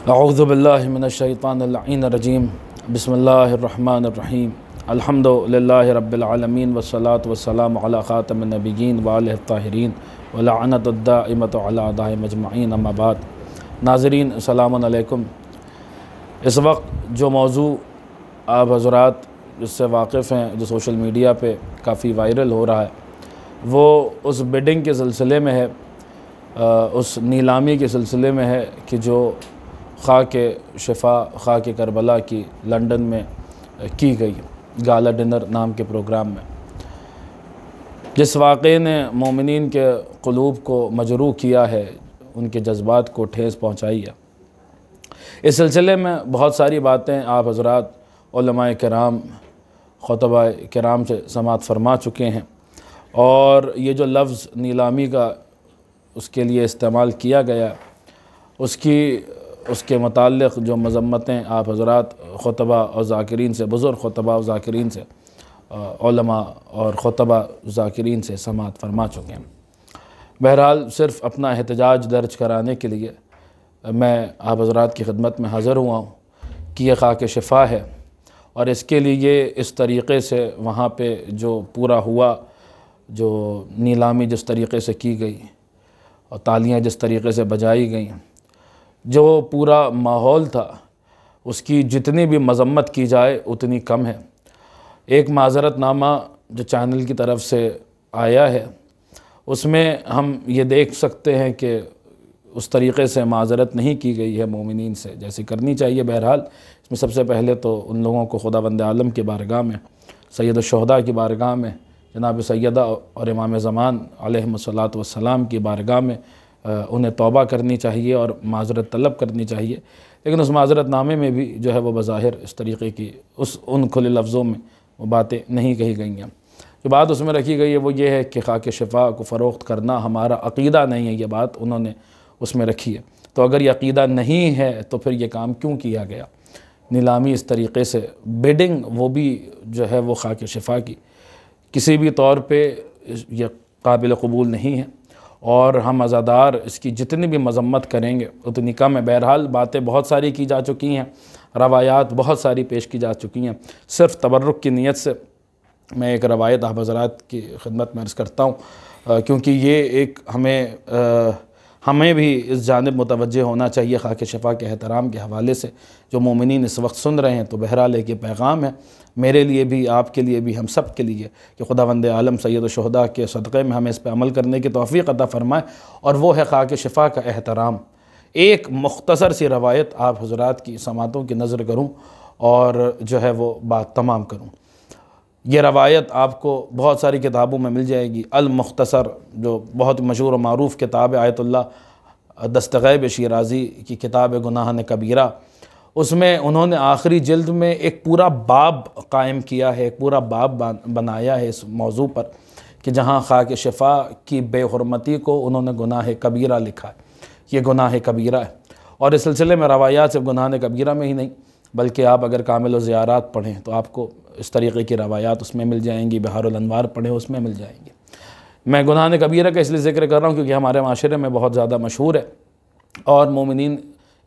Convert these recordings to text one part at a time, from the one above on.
اعوذ باللہ من الشیطان اللعین الرجیم بسم اللہ الرحمن الرحیم الحمدللہ رب العالمین والصلاة والسلام علی خاتم النبیین وآلہ الطاہرین ولعنت الدائمۃ علی اعدائہم اجمعین اما بعد۔ ناظرین السلام علیکم۔ اس وقت جو موضوع آپ حضرات جس سے واقف ہیں، جو سوشل میڈیا پہ کافی وائرل ہو رہا ہے، وہ اس بیڈنگ کے سلسلے میں ہے، اس نیلامی کے سلسلے میں ہے کہ جو خاک شفا خاک کربلا کی لندن میں کی گئی گالا ڈنر نام کے پروگرام میں، جس واقعے نے مومنین کے قلوب کو مجروح کیا ہے، ان کے جذبات کو ٹھیس پہنچائی ہے۔ اس سلسلے میں بہت ساری باتیں آپ حضرات علماء کرام خطبہ کرام سے سماعت فرما چکے ہیں، اور یہ جو لفظ نیلامی کا اس کے لیے استعمال کیا گیا، اس کے متعلق جو مذمتیں آپ حضرات خطبہ اور ذاکرین سے، بزرگ خطبہ اور ذاکرین سے، علماء اور خطبہ ذاکرین سے سماعت فرما چکے ہیں۔ بہرحال صرف اپنا احتجاج درج کرانے کے لیے میں آپ حضرات کی خدمت میں حاضر ہوا ہوں کہ یہ خاک شفا ہے، اور اس کے لیے اس طریقے سے وہاں پہ جو پورا ہوا، جو نیلامی جس طریقے سے کی گئی اور تالیاں جس طریقے سے بجائی گئیں، جو پورا ماحول تھا، اس کی جتنی بھی مذمت کی جائے اتنی کم ہے۔ ایک معذرت نامہ جو چینل کی طرف سے آیا ہے، اس میں ہم یہ دیکھ سکتے ہیں کہ اس طریقے سے معذرت نہیں کی گئی ہے مومنین سے جیسے کرنی چاہیے۔ بہرحال اس میں سب سے پہلے تو ان لوگوں کو خداوند عالم کی بارگاہ میں، سید الشہداء کی بارگاہ میں، جناب سیدہ اور امام زمان علیہم الصلاۃ والسلام کی بارگاہ میں انہیں توبہ کرنی چاہیے اور معذرت طلب کرنی چاہیے، لیکن اس معذرت نامے میں بھی جو ہے وہ بظاہر اس طریقے کی ان کھلے لفظوں میں وہ باتیں نہیں کہی گئی ہیں۔ جو بات اس میں رکھی گئی ہے وہ یہ ہے کہ خاک شفا کو فروخت کرنا ہمارا عقیدہ نہیں ہے، یہ بات انہوں نے اس میں رکھی ہے۔ تو اگر یہ عقیدہ نہیں ہے تو پھر یہ کام کیوں کیا گیا؟ نیلامی اس طریقے سے، بیڈنگ وہ بھی جو ہے وہ خاک شفا کی کسی بھی طور پہ یہ قابل قبول نہیں ہے، اور ہم عزادار اس کی جتنی بھی مذمت کریں گے اتنی کم ہے۔ بہرحال باتیں بہت ساری کی جا چکی ہیں، روایات بہت ساری پیش کی جا چکی ہیں۔ صرف تبرک کی نیت سے میں ایک روایت آپ حضرات کی خدمت میں عرض کرتا ہوں، کیونکہ یہ ایک ہمیں بھی اس جانب متوجہ ہونا چاہیے خاک شفا کے احترام کے حوالے سے۔ جو مومنین اس وقت سن رہے ہیں تو بہرحال ایک یہ پیغام ہے میرے لیے بھی، آپ کے لیے بھی، ہم سب کے لیے، کہ خداوند عالم سید الشہداء کے صدقے میں ہمیں اس پہ عمل کرنے کی توفیق عطا فرمائے، اور وہ ہے خاک شفا کا احترام۔ ایک مختصر سی روایت آپ حضرات کی سماعتوں کی نظر کروں اور جو ہے وہ بات تمام کروں۔ یہ روایت آپ کو بہت ساری کتابوں میں مل جائے گی۔ المختصر جو بہت مشہور و معروف کتاب ہے، آیت اللہ دستغیب شیرازی کی کتاب گناہان کبیرہ، اس میں انہوں نے آخری جلد میں ایک پورا باب قائم کیا ہے، ایک پورا باب بنایا ہے اس موضوع پر، کہ جہاں خاک شفا کی بے حرمتی کو انہوں نے گناہ کبیرہ لکھا ہے۔ یہ گناہ کبیرہ ہے، اور اس سلسلے میں روایات صرف گناہ کبیرہ میں ہی نہیں، بلکہ آپ اگر کامل الزیارات پڑھیں تو آپ کو اس طریقے کی روایات اس میں مل جائیں گی، بحار الانوار پڑھیں اس میں مل جائیں گی۔ میں گناہ کبیرہ کا اس لیے ذکر کر رہا ہوں کیونکہ ہمارے معاشرے میں بہت زیادہ مشہور ہے، اور مومنین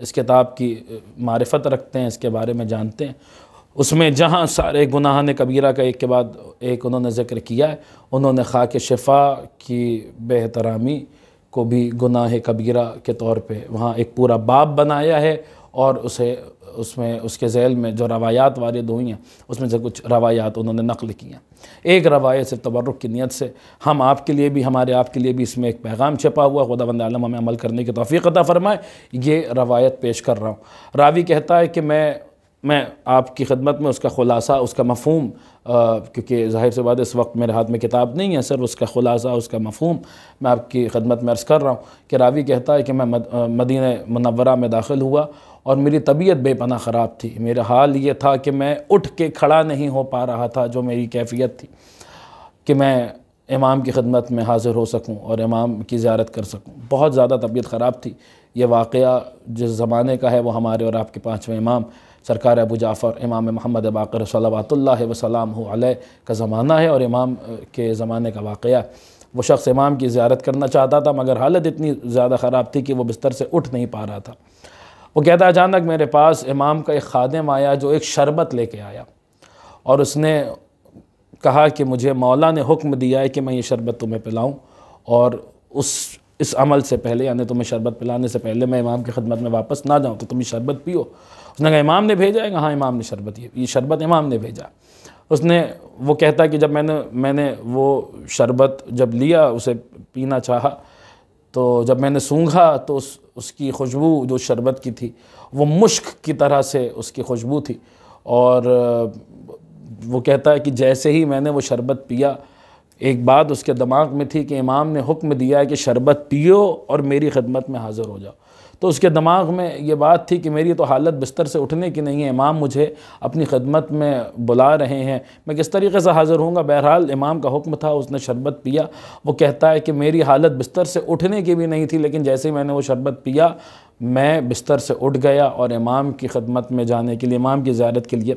اس کتاب کی معرفت رکھتے ہیں، اس کے بارے میں جانتے ہیں۔ اس میں جہاں سارے گناہ کبیرہ کا ایک کے بعد ایک انہوں نے ذکر کیا ہے، انہوں نے خاک شفا کی بے احترامی کو بھی گناہ کبیرہ کے طور پہ وہاں ایک پورا باب بنایا ہے، اور اس کے ذیل میں جو روایات وارد ہوئی ہیں اس میں سے کچھ روایات انہوں نے نقل کی ہیں۔ ایک روایت صرف تبرک کی نیت سے ہم آپ کے لیے بھی، ہمارے آپ کے لیے بھی اس میں ایک پیغام چھپا ہوا، خداوند عالم ہمیں عمل کرنے کی توفیق عطا فرمائے، یہ روایت پیش کر رہا ہوں۔ راوی کہتا ہے کہ میں آپ کی خدمت میں اس کا خلاصہ، اس کا مفہوم، کیونکہ ظاہر سی بات اس وقت میرے ہاتھ میں کتاب نہیں ہے، صرف اس کا خلاصہ، اس کا مفہوم میں آپ کی خدمت میں عرض کر رہا ہوں کہ راوی کہتا ہے کہ میں مدینہ منورہ میں داخل ہوا، اور میری طبیعت بے پناہ خراب تھی۔ میرا حال یہ تھا کہ میں اٹھ کے کھڑا نہیں ہو پا رہا تھا، جو میری کیفیت تھی کہ میں امام کی خدمت میں حاضر ہو سکوں اور امام کی زیارت کر سکوں۔ بہت زیادہ طبیعت خراب تھی۔ یہ واقعہ جس زمانے کا ہے وہ ہمارے اور آپ کے پانچویں امام سرکار ابو جعفر امام محمد باقر صلوات اللہ وسلامہ علیہ کا زمانہ ہے، اور امام کے زمانے کا واقعہ۔ وہ شخص امام کی زیارت کرنا چاہتا تھا، مگر حالت اتنی زیادہ خراب تھی کہ وہ بستر سے اٹھ نہیں پا رہا تھا، وہ کہتا ہے اچانک میرے پاس امام کا ایک خادم آیا جو ایک شربت لے کے آیا، اور اس نے کہا کہ مجھے مولا نے حکم دیا ہے کہ میں یہ شربت تمہیں پلاؤں، اور اس عمل سے پہلے، یعنی تمہیں شربت پلانے سے پہلے میں امام کی خدمت میں واپس نہ جاؤں تو تم یہ شربت پیو۔ اس نے کہا امام نے بھیجا ہے؟ ہاں امام نے یہ شربت امام نے بھیجا۔ وہ کہتا ہے کہ جب میں نے وہ شربت جب لیا، اسے پینا چاہا، تو جب میں نے سونگھا تو اس کی خوشبو جو شربت کی تھی وہ مشک کی طرح سے اس کی خوشبو تھی، اور وہ کہتا ہے کہ جیسے ہی میں نے وہ شربت پیا، ایک بات اس کے دماغ میں تھی کہ امام نے حکم دیا ہے کہ شربت پیو اور میری خدمت میں حاضر ہو جاؤ۔ تو اس کے دماغ میں یہ بات تھی کہ میری تو حالت بستر سے اٹھنے کی نہیں ہے، امام مجھے اپنی خدمت میں بلا رہے ہیں، میں کس طریقے سے حاضر ہوں گا؟ بہرحال امام کا حکم تھا، اس نے شربت پیا۔ وہ کہتا ہے کہ میری حالت بستر سے اٹھنے کی بھی نہیں تھی، لیکن جیسے ہی میں نے وہ شربت پیا، میں بستر سے اٹھ گیا اور امام کی خدمت میں جانے کے لیے، امام کی زیارت کے لیے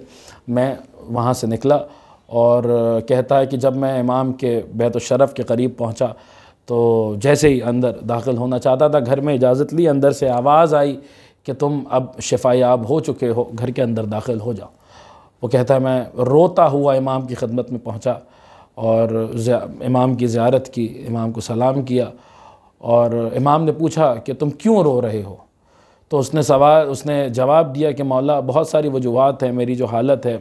میں وہاں سے نکلا۔ اور کہتا ہے کہ جب میں امام کے بیت الشرف کے قریب پہنچا تو جیسے ہی اندر داخل ہونا چاہتا تھا، گھر میں اجازت لی، اندر سے آواز آئی کہ تم اب شفا یاب ہو چکے ہو، گھر کے اندر داخل ہو جاؤ۔ وہ کہتا ہے میں روتا ہوا امام کی خدمت میں پہنچا اور امام کی زیارت کی، امام کو سلام کیا، اور امام نے پوچھا کہ تم کیوں رو رہے ہو؟ تو اس نے جواب دیا کہ مولا بہت ساری وجوہات ہیں، میری جو حالت ہے،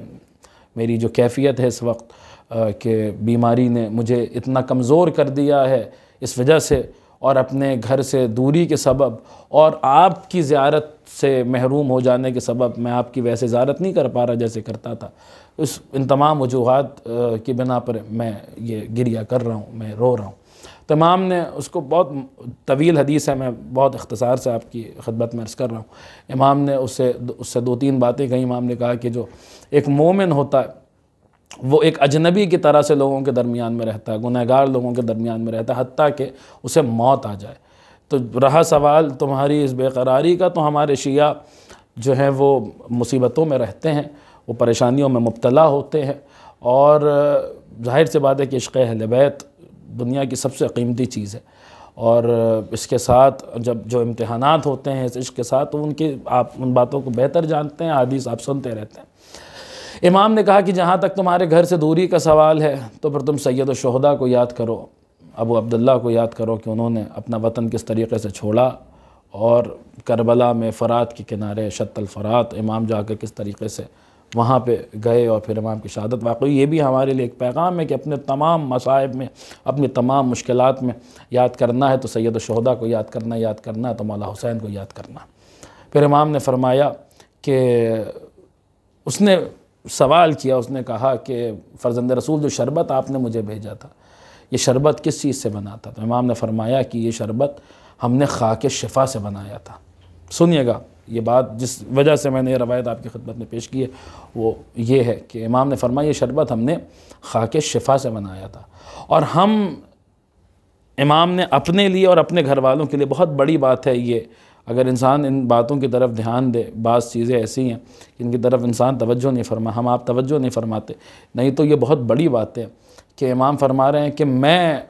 میری جو کیفیت ہے اس وقت کہ بیماری نے مجھے اتنا کمزور کر دیا ہے، اس وجہ سے، اور اپنے گھر سے دوری کے سبب اور آپ کی زیارت سے محروم ہو جانے کے سبب میں آپ کی ویسے زیارت نہیں کر پا رہا جیسے کرتا تھا۔ ان تمام وجوہات کی بنا پر میں یہ گریہ کر رہا ہوں، میں رو رہا ہوں۔ تو امام نے اس کو، بہت طویل حدیث ہے، میں بہت اختصار سے آپ کی خدمت میں عرض کر رہا ہوں۔ امام نے اس سے دو تین باتیں کہیں۔ امام نے کہا کہ جو ایک مومن ہوتا ہے وہ ایک اجنبی کی طرح سے لوگوں کے درمیان میں رہتا ہے، گنہگار لوگوں کے درمیان میں رہتا ہے، حتیٰ کہ اسے موت آ جائے۔ تو رہا سوال تمہاری اس بے قراری کا، تو ہمارے شیعہ جو ہیں وہ مصیبتوں میں رہتے ہیں، وہ پریشانیوں میں مبتلا ہوتے ہیں، اور ظاہر سی بات ہے کہ عشق اہل بیت دنیا کی سب سے قیمتی چیز ہے، اور اس کے ساتھ جب جو امتحانات ہوتے ہیں اس عشق کے ساتھ، تو آپ ان باتوں کو بہتر جانتے ہیں، حدیث آپ سنتے رہتے ہیں۔ امام نے کہا کہ جہاں تک تمہارے گھر سے دوری کا سوال ہے تو پھر تم سید الشہداء کو یاد کرو، ابو عبداللہ کو یاد کرو کہ انہوں نے اپنا وطن کس طریقے سے چھوڑا، اور کربلا میں فرات کے کنارے شط الفرات امام جا کر کس طریقے سے وہاں پہ گئے اور پھر امام کی شہادت واقعی۔ یہ بھی ہمارے لیے ایک پیغام ہے کہ اپنے تمام مصائب میں، اپنی تمام مشکلات میں یاد کرنا ہے تو سید الشہداء کو یاد کرنا ہے تو مولا حسین کو یاد کرنا۔ پھر امام نے فرمایا کہ اس نے سوال کیا، اس نے کہا کہ فرزند رسول جو شربت آپ نے مجھے بھیجا تھا، یہ شربت کس چیز سے بنا تھا؟ تو امام نے فرمایا کہ یہ شربت ہم نے خاک شفا سے بنایا تھا۔ سنیے گا، یہ بات جس وجہ سے میں نے یہ روایت آپ کی خدمت میں پیش کی ہے وہ یہ ہے کہ امام نے فرمایا یہ شربت ہم نے خاک شفا سے بنایا تھا، اور امام نے اپنے لیے اور اپنے گھر والوں کے لیے، بہت بڑی بات ہے یہ، اگر انسان ان باتوں کی طرف دھیان دے، بعض چیزیں ایسی ہیں کہ ان کی طرف انسان توجہ نہیں ہم آپ توجہ نہیں فرماتے، نہیں تو یہ بہت بڑی بات ہے کہ امام فرما رہے ہیں کہ میں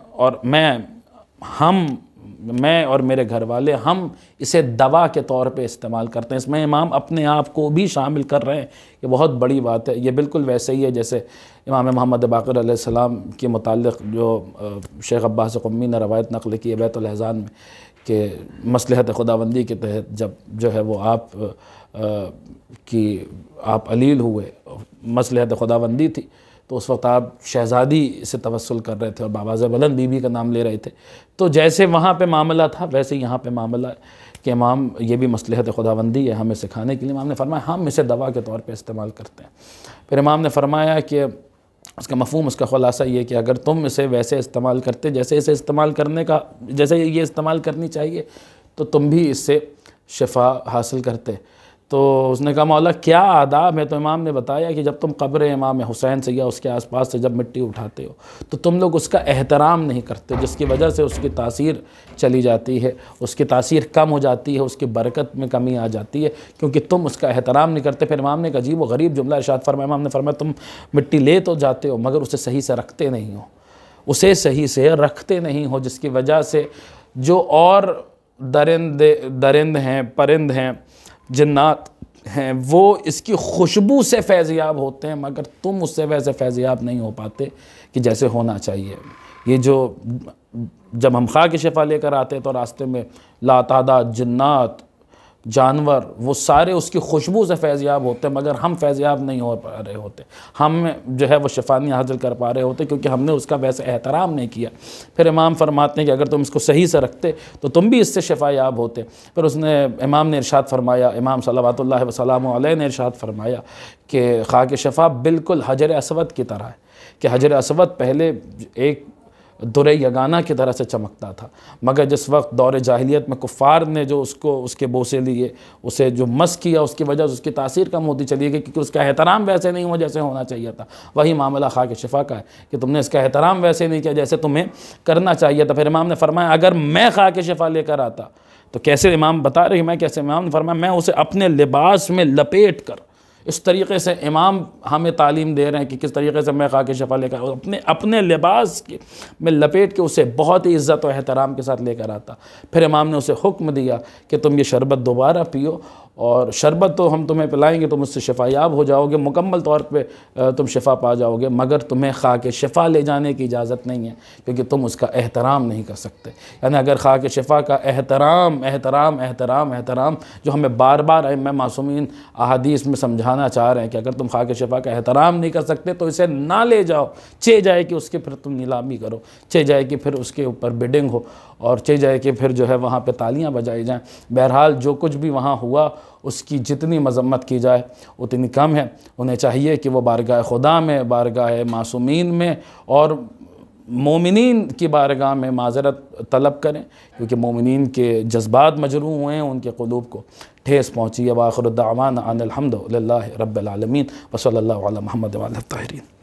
اور میرے گھر والے ہم اسے دوا کے طور پہ استعمال کرتے ہیں۔ اس میں امام اپنے آپ کو بھی شامل کر رہے ہیں، یہ بہت بڑی بات ہے۔ یہ بالکل ویسے ہی ہے جیسے امام محمد باقر علیہ السلام کے متعلق جو شیخ عباس قمی نے روایت نقل کی ہے بیت الاحزان میں، کہ مصلحت خداوندی کے تحت جب جو ہے وہ آپ علیل ہوئے، مصلحت خداوندی تھی، تو اس وقت آپ شہزادی سے توسل کر رہے تھے اور باباز بلند بی بی کا نام لے رہے تھے۔ تو جیسے وہاں پہ معاملہ تھا ویسے یہاں پہ معاملہ ہے کہ امام یہ بھی مصلحت خداوندی ہے ہمیں سکھانے کے لیے۔ امام نے فرمایا ہم اسے دوا کے طور پہ استعمال کرتے ہیں۔ پھر امام نے فرمایا کہ اس کا مفہوم، اس کا خلاصہ یہ کہ اگر تم اسے ویسے استعمال کرتے جیسے اسے استعمال جیسے یہ استعمال کرنی چاہیے تو تم بھی اس سے شفا حاصل کرتے۔ تو اس نے کہا مولا کیا آداب ہے؟ تو امام نے بتایا کہ جب تم قبر امام حسین سے یا اس کے آس پاس سے جب مٹی اٹھاتے ہو تو تم لوگ اس کا احترام نہیں کرتے، جس کی وجہ سے اس کی تاثیر چلی جاتی ہے، اس کی تاثیر کم ہو جاتی ہے، اس کی برکت میں کمی آ جاتی ہے، کیونکہ تم اس کا احترام نہیں کرتے۔ پھر امام نے ایک عجیب و غریب جملہ ارشاد فرمایا، امام نے فرمایا تم مٹی لے تو جاتے ہو مگر اسے صحیح سے رکھتے نہیں ہو، اسے صحیح سے رکھتے نہیں ہو، جس کی وجہ سے جو اور درند ہیں، پرند ہیں، جنات ہیں وہ اس کی خوشبو سے فیضیاب ہوتے ہیں، مگر تم اس سے ویسے فیضیاب نہیں ہو پاتے کہ جیسے ہونا چاہیے۔ یہ جو جب ہم خاک شفا لے کر آتے تو راستے میں لا تعداد جنات جانور وہ سارے اس کی خوشبو سے فیضیاب ہوتے ہیں، مگر ہم فیضیاب نہیں ہو پا رہے ہوتے، ہم جو ہے وہ شفا نہیں حاصل کر پا رہے ہوتے کیونکہ ہم نے اس کا ویسے احترام نہیں کیا۔ پھر امام فرماتے ہیں کہ اگر تم اس کو صحیح سے رکھتے تو تم بھی اس سے شفا یاب ہوتے۔ پھر امام نے ارشاد فرمایا، امام صلوات اللہ وسلام علیہ نے ارشاد فرمایا کہ خاک شفا بالکل حجر اسود کی طرح ہے کہ حجر اسود پہلے ایک در یگانہ کی طرح سے چمکتا تھا، مگر جس وقت دور جاہلیت میں کفار نے جو اس کے بوسے لیے، اسے جو مس کیا، اس کی وجہ سے اس کی تاثیر کم ہوتی چلی گئی کیونکہ اس کا احترام ویسے نہیں ہوا جیسے ہونا چاہیے تھا۔ وہی معاملہ خاک شفا کا ہے کہ تم نے اس کا احترام ویسے نہیں کیا جیسے تمہیں کرنا چاہیے تھا۔ پھر امام نے فرمایا اگر میں خاک شفا لے کر آتا تو کیسے، امام بتا رہے ہیں میں کیسے، امام نے فرمایا میں اسے اپنے لباس میں لپیٹ کر، اس طریقے سے امام ہمیں تعلیم دے رہے ہیں کہ کس طریقے سے میں خاک شفا لے کر اپنے لباس میں لپیٹ کے اسے بہت ہی عزت و احترام کے ساتھ لے کر آتا۔ پھر امام نے اسے حکم دیا کہ تم یہ شربت دوبارہ پیو، اور شربت تو ہم تمہیں پلائیں گے، تم اس سے شفا یاب ہو جاؤ گے، مکمل طور پہ تم شفا پا جاؤ گے، مگر تمہیں خاک شفا لے جانے کی اجازت نہیں ہے کیونکہ تم اس کا احترام نہیں کر سکتے۔ یعنی اگر خاک شفا کا احترام احترام احترام احترام جو ہمیں بار بار ائمہ معصومین احادیث میں سمجھانا چاہ رہے ہیں کہ اگر تم خاک شفا کا احترام نہیں کر سکتے تو اسے نہ لے جاؤ، چہ جائے کہ اس کے پھر تم نیلامی کرو، چہ جائے کہ پھر اس کے اوپر بڈنگ ہو، اور چہ جائے کہ پھر جو ہے وہاں پہ تالیاں بجائی جائیں۔ بہرحال جو کچھ بھی وہاں ہوا اس کی جتنی مذمت کی جائے اتنی کم ہے۔ انہیں چاہیے کہ وہ بارگاہ خدا میں، بارگاہ معصومین میں اور مومنین کی بارگاہ میں معذرت طلب کریں کیونکہ مومنین کے جذبات مجروح ہوئے ہیں، ان کے قلوب کو ٹھیس پہنچی ہے۔ وآخر الدعوانا ان الحمد للہ رب العالمین وصلی اللہ علی محمد وعلی الطاہرین۔